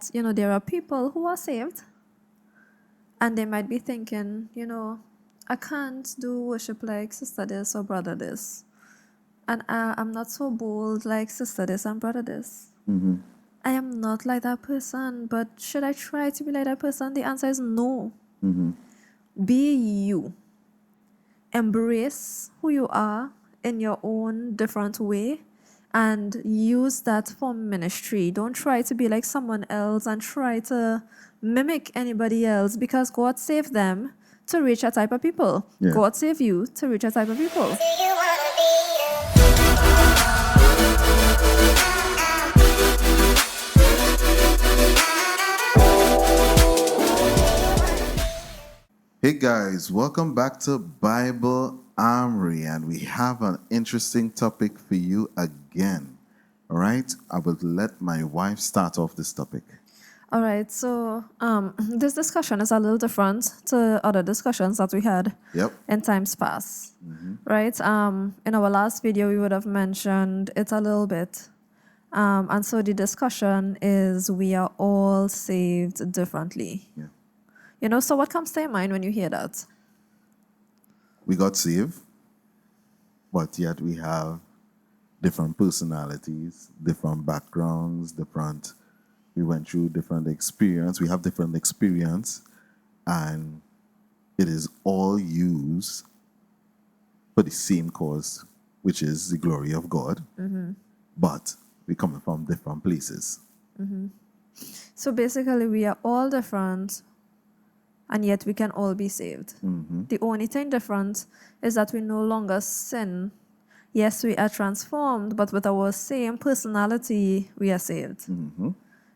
there are people who are saved and they might be thinking, I can't do worship like sister this or brother this. And I'm not so bold like sister this and brother this. I am not like that person, but should I try to be like that person? The answer is no. Be you. Embrace who you are in your own different way and use that for ministry. Don't try to be like someone else and try to mimic anybody else, because God saved them to reach a type of people. Yeah. God saved you to reach a type of people. Hey guys, welcome back to Bible Armory, and we have an interesting topic for you again. All right, I will let my wife start off this topic. All right, so this discussion is a little different to other discussions that we had Yep. in times past, right? In our last video, we would have mentioned it a little bit. And so the discussion is we are all saved differently. Yeah. So what comes to your mind when you hear that? We got saved, but yet we have different personalities, different backgrounds, we went through different experience. We have different experience, and it is all used for the same cause, which is the glory of God. But we're coming from different places. So basically, we are all different, and yet we can all be saved. The only thing different is that we no longer sin. Yes, we are transformed, but with our same personality, we are saved.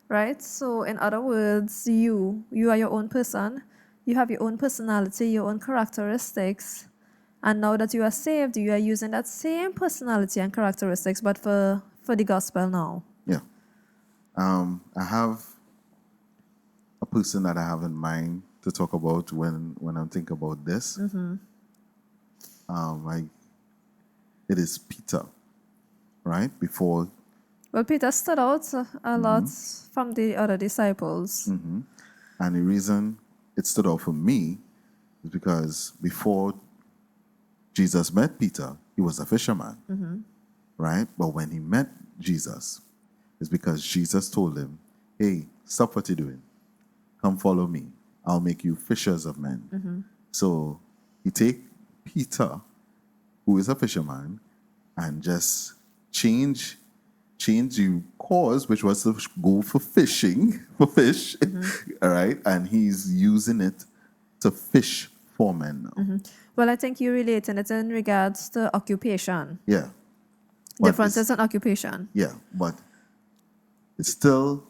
Right? So in other words, you are your own person. You have your own personality, your own characteristics. And now that you are saved, you are using that same personality and characteristics, but for the gospel now. Yeah. I have a person that I have in mind to talk about when I'm thinking about this. It is Peter, right? Before. Well, Peter stood out a lot from the other disciples. And the reason it stood out for me is because before Jesus met Peter, he was a fisherman, right? But when he met Jesus, it's because Jesus told him, hey, stop what you're doing. Come follow me. I'll make you fishers of men. So he take Peter, who is a fisherman, and just change the cause, which was to go for fishing, for fish, all right? And he's using it to fish for men now. Well, I think you're relating it in regards to occupation. Yeah. But Differences in occupation. yeah, but it's still,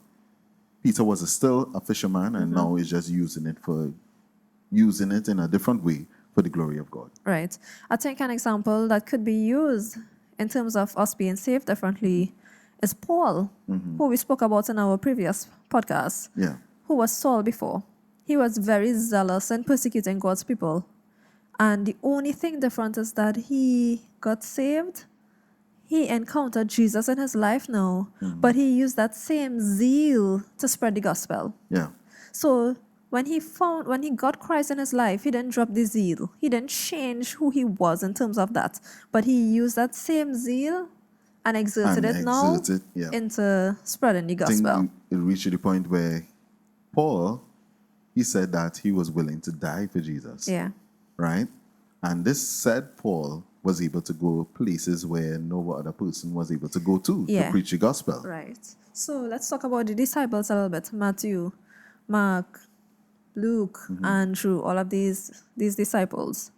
Peter was still a fisherman, and now he's just using it in a different way for the glory of God. Right. I think an example that could be used in terms of us being saved differently is Paul, who we spoke about in our previous podcast, Yeah. who was Saul before. He was very zealous in persecuting God's people. And the only thing different is that he got saved. He encountered Jesus in his life now, but he used that same zeal to spread the gospel. Yeah. So when he got Christ in his life, he didn't drop the zeal. He didn't change who he was in terms of that. But he used that same zeal and exerted it now into spreading the I gospel. think it reached to the point where Paul, he said that he was willing to die for Jesus. Yeah. Right? And this said Paul was able to go places where no other person was able to go to preach the gospel. Right. So let's talk about the disciples a little bit. Matthew, Mark, Luke, Andrew, all of these disciples.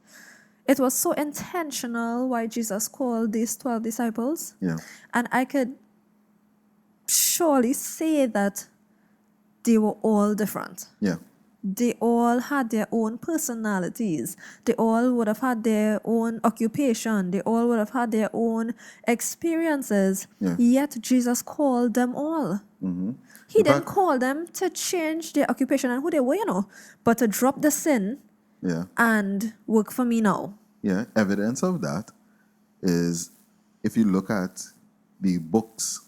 It was so intentional why Jesus called these 12 disciples. Yeah. And I could surely say that they were all different. Yeah. They all had their own personalities. They all would have had their own occupation. They all would have had their own experiences. Yeah. Yet Jesus called them all. He didn't call them to change their occupation and who they were, but to drop the sin and work for me now. Yeah. Evidence of that is if you look at the books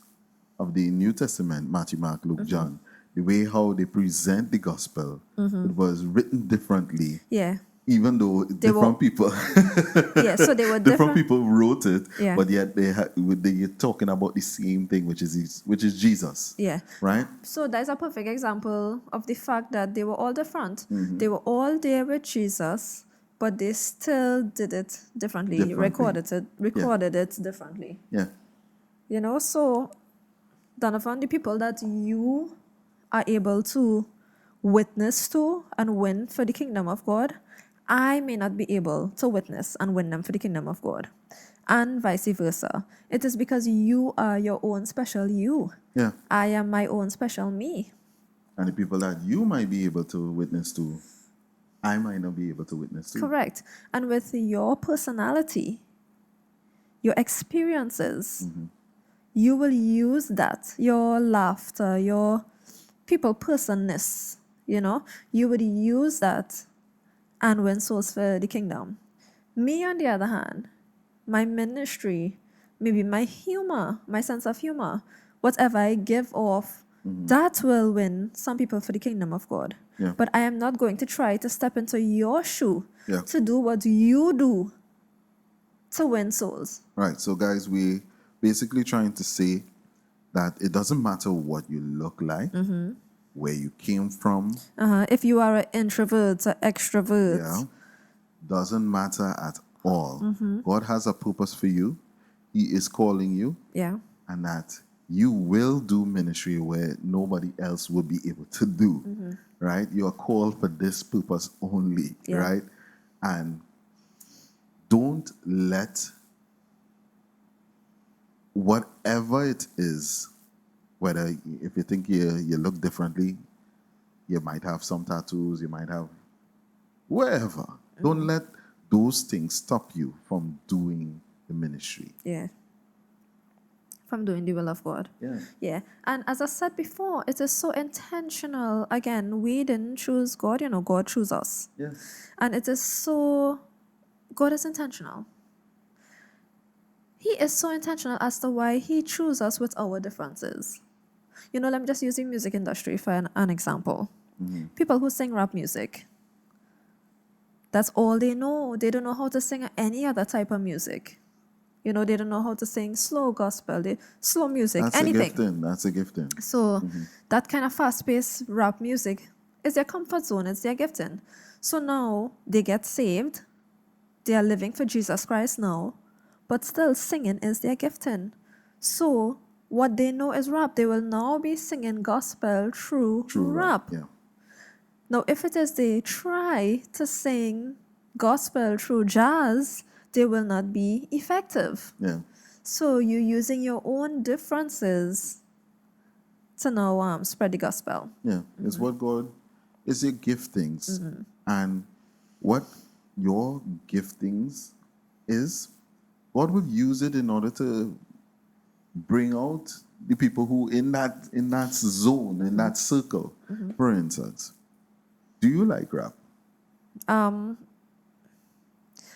of the New Testament, Matthew, Mark, Luke, John, the way how they present the gospel, it was written differently, Yeah. even though different people Yeah. So they were different different. people wrote it, Yeah. but yet they're talking about the same thing, which is Jesus. Yeah. Right? So that's a perfect example of the fact that they were all different. Mm-hmm. They were all there with Jesus, but they still did it differently, Differently. recorded it differently. Yeah. You know, so Donovan, the people that you are able to witness to and win for the kingdom of God, I may not be able to witness and win them for the kingdom of God. And vice versa. It is because you are your own special you. Yeah. I am my own special me. And the people that you might be able to witness to, I might not be able to witness to. Correct. And with your personality, your experiences, you will use that, your laughter, your people personness, you know, you would use that and win souls for the kingdom. Me, on the other hand, my ministry, maybe my humor, my sense of humor, whatever I give off, that will win some people for the kingdom of God. Yeah. But I am not going to try to step into your shoe Yeah. to do what you do to win souls. Right. So, guys, we basically trying to say that it doesn't matter what you look like, where you came from. If you are an introvert or extrovert, Yeah. Doesn't matter at all. God has a purpose for you. He is calling you, yeah, and that you will do ministry where nobody else will be able to do. Right? You are called for this purpose only. Yeah. Right? And don't let whatever it is, whether if you think you look differently, you might have some tattoos, you might have wherever. Don't let those things stop you from doing the ministry. yeah, from doing the will of God. Yeah. Yeah, and as I said before, it is so intentional. Again, we didn't choose God, you know, God chose us. Yes. And it is so, God is intentional. He is so intentional as to why He chose us with our differences. You know, let me just use the music industry for an example. People who sing rap music, that's all they know. They don't know how to sing any other type of music. You know, they don't know how to sing slow gospel, slow music, That's anything. a gifting. That's a gifting. So that kind of fast-paced rap music is their comfort zone. It's their gifting. So now they get saved. They are living for Jesus Christ now, but still singing is their gifting. So what they know is rap. They will now be singing gospel through True rap. Yeah. Now, if it is they try to sing gospel through jazz, they will not be effective. Yeah. So you're using your own differences to now spread the gospel. Yeah. It's what God is your giftings. And what your giftings is, God will use it in order to bring out the people who in that zone, in that circle. For instance, do you like rap?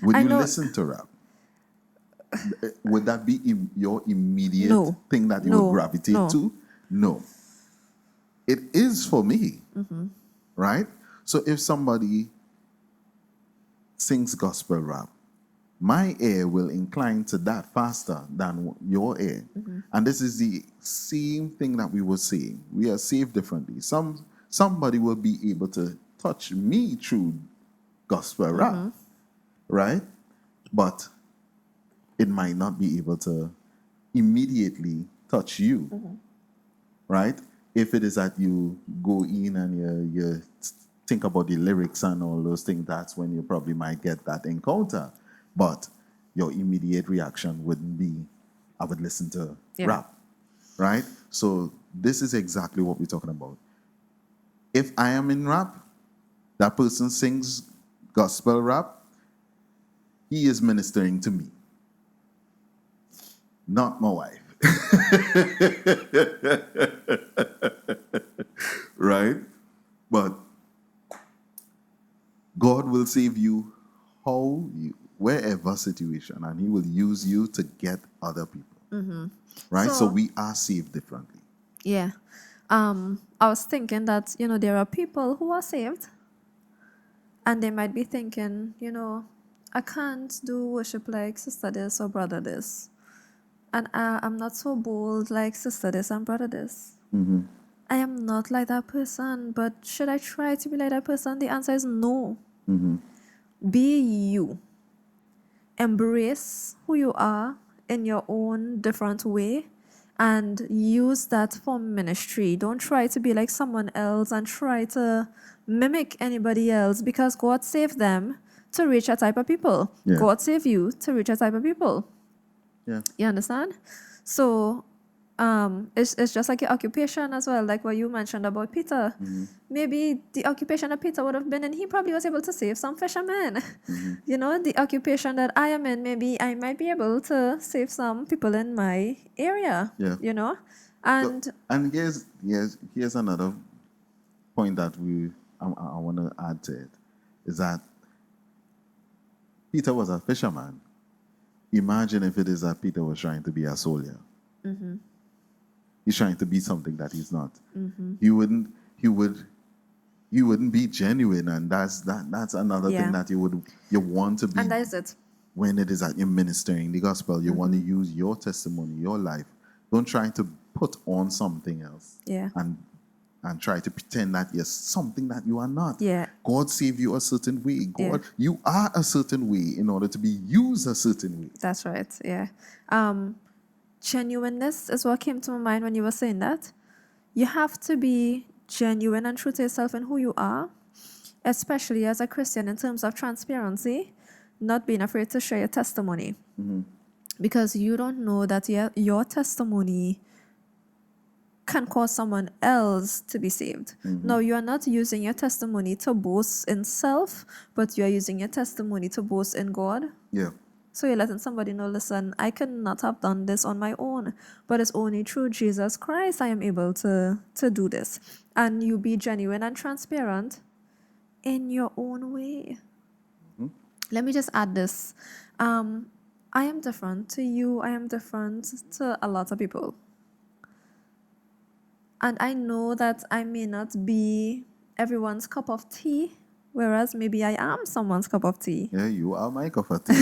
Would I you know- listen to rap? Would that be your immediate No. thing that you No. would gravitate No. to? No. It is for me, right? So if somebody sings gospel rap, my ear will incline to that faster than your ear. And this is the same thing that we were saying. We are saved differently. Somebody will be able to touch me through gospel rap, right? But it might not be able to immediately touch you, right? If it is that you go in and you think about the lyrics and all those things, that's when you probably might get that encounter. But your immediate reaction wouldn't be, I would listen to Yeah. rap, right? So this is exactly what we're talking about. If I am in rap, that person sings gospel rap, he is ministering to me, not my wife. Right? But God will save you wherever situation, and He will use you to get other people. Right? So So- we are saved differently. Yeah. I was thinking that, there are people who are saved and they might be thinking, I can't do worship like sister this or brother this. And I'm not so bold like sister this and brother this. I am not like that person, but should I try to be like that person? The answer is no. Be you. Embrace who you are in your own different way and use that for ministry. Don't try to be like someone else and try to mimic anybody else, because God saved them to reach a type of people. Yeah. God saved you to reach a type of people. Yeah. You understand? So it's just like your occupation as well, like what you mentioned about Peter. Maybe the occupation that Peter would have been in, he probably was able to save some fishermen. The occupation that I am in, maybe I might be able to save some people in my area. Yeah. And And here's another point that I want to add to it, is that Peter was a fisherman. Imagine if it is that Peter was trying to be a soldier. He's trying to be something that he's not. He wouldn't be genuine, and that's another thing that you want to be. And that is it. When it is that you're ministering the gospel, you want to use your testimony, your life. Don't try to put on something else. Yeah. And try to pretend that you're something that you are not. Yeah. God saved you a certain way. You are a certain way in order to be used a certain way. That's right. Yeah. Genuineness is what came to my mind when you were saying that. You have to be genuine and true to yourself and who you are, especially as a Christian, in terms of transparency, not being afraid to share your testimony. Because you don't know that your testimony can cause someone else to be saved. Now, you are not using your testimony to boast in self, but you are using your testimony to boast in God. Yeah. So you're letting somebody know, listen, I could not have done this on my own, but it's only through Jesus Christ I am able to do this. And you be genuine and transparent in your own way. Let me just add this. I am different to you. I am different to a lot of people. And I know that I may not be everyone's cup of tea, whereas maybe I am someone's cup of tea. Yeah, you are my cup of tea.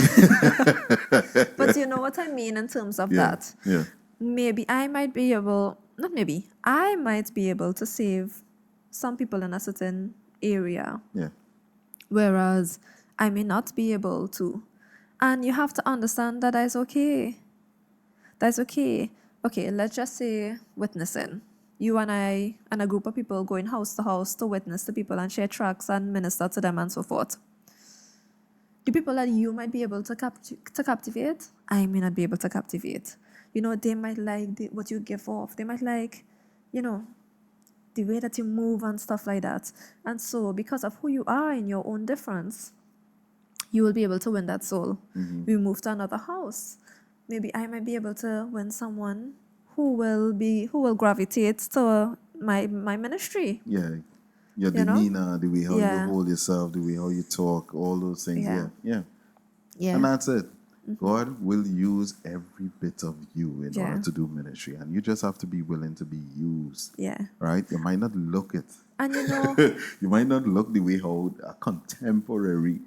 But you know what I mean in terms of that. Yeah. Maybe I might be able, not maybe, I might be able to save some people in a certain area, Yeah. whereas I may not be able to. And you have to understand that is okay. That's okay. Okay, let's just say witnessing. You and I and a group of people going house to house to witness to people and share tracts and minister to them and so forth. The people that you might be able to captivate, I may not be able to captivate. They might like what you give off. They might like, the way that you move and stuff like that. And so because of who you are in your own difference, you will be able to win that soul. We move to another house. Maybe I might be able to win someone who will gravitate to my ministry. Yeah. Your demeanor, the way how you hold yourself, the way how you talk, all those things. Yeah. And that's it. God will use every bit of you in order to do ministry. And you just have to be willing to be used. Yeah. Right? You might not look it. And you might not look the way how a contemporary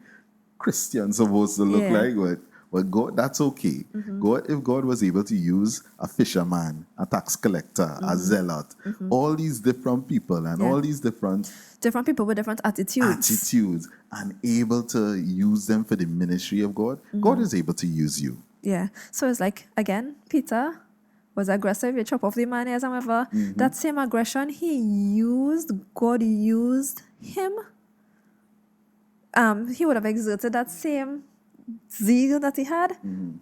Christian supposed to look like, but God, that's okay. If God was able to use a fisherman, a tax collector, a zealot, all these different people and all these different people with different attitudes and able to use them for the ministry of God, God is able to use you. Yeah. So it's like, again, Peter was aggressive, he chopped off the man ears and whatever. That same aggression God used him. He would have exerted that same zeal that he had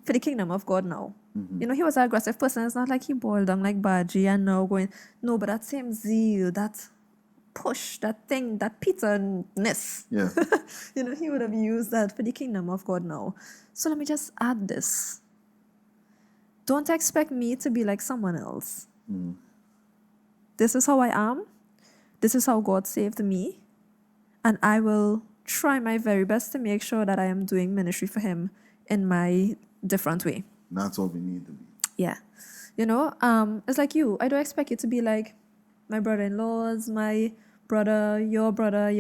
for the kingdom of God now. He was an aggressive person. It's not like he boiled down like Baji and now going, no, but that same zeal, that push, that thing, that Peter-ness. Yeah. He would have used that for the kingdom of God now. So let me just add this. Don't expect me to be like someone else. This is how I am. This is how God saved me. And I will try my very best to make sure that I am doing ministry for him in my different way. That's what we need to be. Yeah. It's like you. I don't expect you to be like my brother-in-laws, my brother, your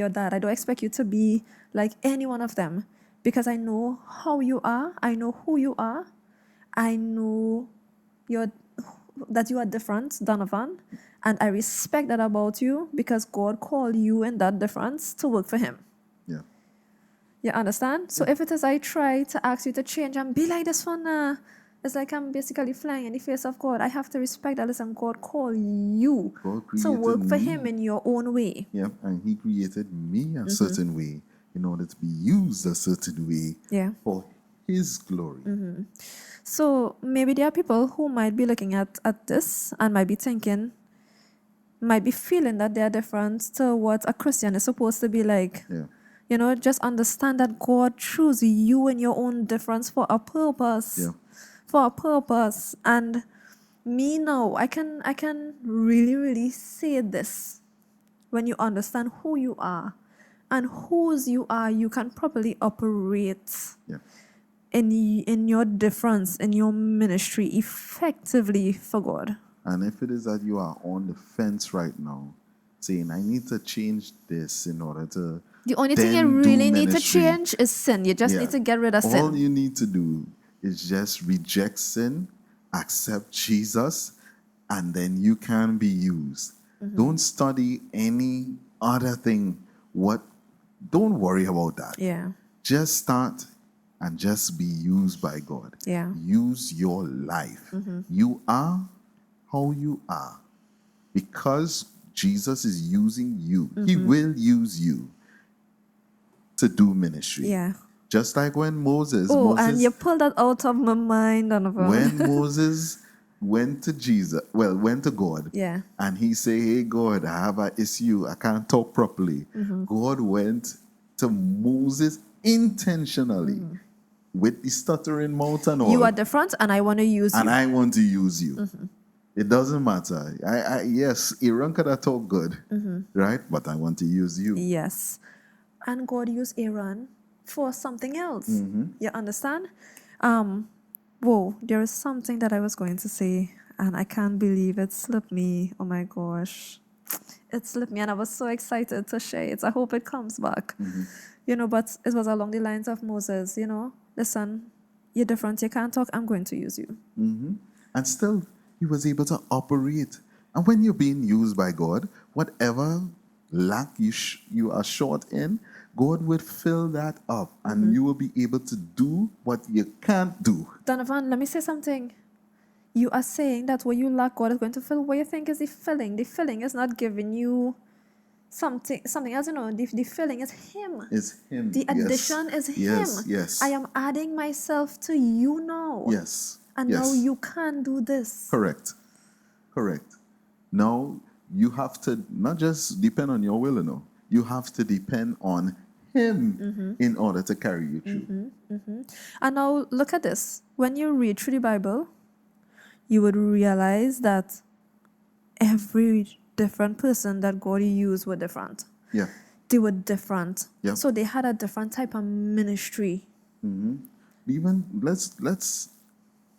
dad. I don't expect you to be like any one of them because I know how you are. I know who you are. I know that you are different, Donovan, and I respect that about you because God called you in that difference to work for Him. Yeah. You understand? So if it is I try to ask you to change and be like this one, it's like I'm basically flying in the face of God. I have to respect that. Listen, God called you God to created work for me. Him in your own way. Yep, and He created me a certain way in order to be used a certain way Yeah. for His glory. So maybe there are people who might be looking at this and might be thinking, might be feeling that they're different to what a Christian is supposed to be like. Yeah. You know, just understand that God chose you and your own difference for a purpose. Yeah. For a purpose. And me now, I can really say this. When you understand who you are and whose you are, you can properly operate Yeah. in your difference, in your ministry effectively for God. And if it is that you are on the fence right now, saying, I need to change this in order to The only thing you then do really need to ministry," change is sin. You just yeah, need to get rid of all sin. you need to do is just reject sin, accept Jesus, and then you can be used. Don't study any other thing. Don't worry about that. Yeah. Just start and just be used by God. Yeah. Use your life. You are how you are because Jesus is using you. He will use you to do ministry. Yeah. Just like when Moses, Oh, and you pulled that out of my mind, Donovan. when Moses went to God, Yeah. and he said, hey, God, I have an issue. I can't talk properly. God went to Moses intentionally with the stuttering mouth and all. You are different, and I want to use and you. I want to use you. It doesn't matter. Yes, Aaron could have talked good, right? But I want to use you. Yes. And God used Aaron for something else. You understand? Whoa, there is something that I was going to say, and I can't believe it slipped me. Oh my gosh. It slipped me, and I was so excited to share it. I hope it comes back. You know, but it was along the lines of Moses, you know, listen, you're different, you can't talk, I'm going to use you. And still, he was able to operate. And when you're being used by God, whatever lack you are short in, God would fill that up, and you will be able to do what you can't do. Donovan, let me say something. You are saying that what you lack, God is going to fill. What you think is the filling? The filling is not giving you something else. You know, the filling is Him. It's Him. The addition is Yes, Him. yes. I am adding myself to you now. Yes. And yes. now you can do this. Correct. Now you have to not just depend on your will, no. You have to depend on Him in order to carry you through. And now look at this. When you read through the Bible, you would realize that every different person that God used were different. Yeah. They were different. Yeah. So they had a different type of ministry. Even let's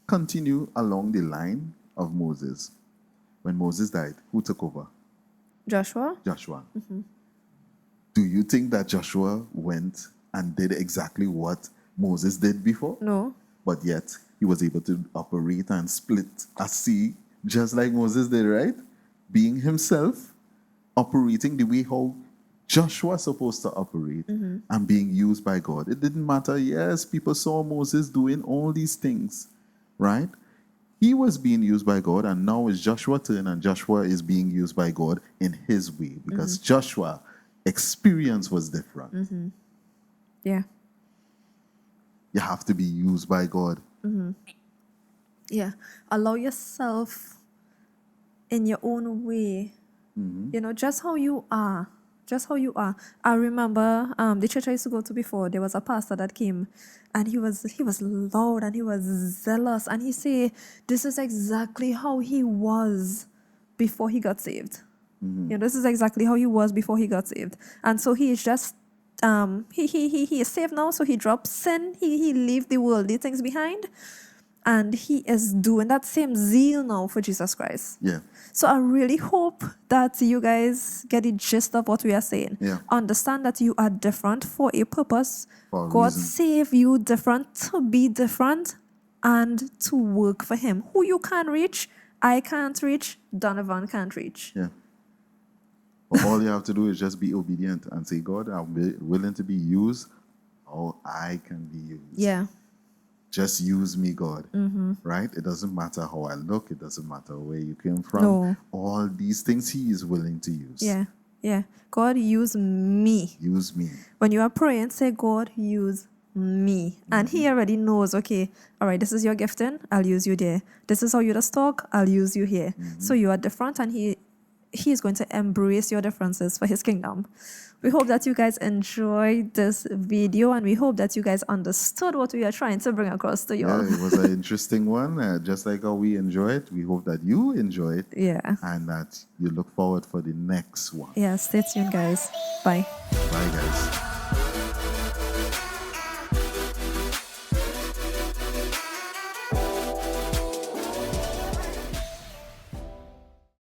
continue along the line of Moses. When Moses died, who took over? Joshua? Joshua. Do you think that Joshua went and did exactly what Moses did before? No. But yet he was able to operate and split a sea just like Moses did, right? Being himself, operating the way how Joshua was supposed to operate and being used by God. It didn't matter. Yes, people saw Moses doing all these things, right? He was being used by God, and now it's Joshua's turn, and Joshua is being used by God in his way because Joshua's experience was different. Yeah. You have to be used by God. Yeah. Allow yourself in your own way. You know, just how you are. Just how you are. I remember the church I used to go to before, there was a pastor that came, and he was loud and he was zealous, and he said this is exactly how he was before he got saved. You know, this is exactly how he was before he got saved. And so he is just he is saved now, so he drops sin, he leave the worldly things behind, And he is doing that same zeal now for Jesus Christ. Yeah. So I really hope that you guys get the gist of what we are saying. Yeah. Understand that you are different for a purpose. For a God reason. saved you different to be different and to work for him. Who you can reach, I can't reach, Donovan can't reach. Yeah. But all you have to do is just be obedient and say, God, I'm willing to be used how I can be used. Yeah. Just use me, God. Right? It doesn't matter how I look. It doesn't matter where you came from. No. All these things he is willing to use. Yeah. Yeah. God, use me. Use me. When you are praying, say, God, use me. And he already knows, okay, all right, this is your gifting, I'll use you there. This is how you just talk, I'll use you here. So you are different, and he is going to embrace your differences for his kingdom. We hope that you guys enjoyed this video, and we hope that you guys understood what we are trying to bring across to you Yeah, all. it was an interesting one. Just like how we enjoy it, we hope that you enjoy it Yeah. and that you look forward for the next one. Yeah, stay tuned, guys. Bye. Bye, guys.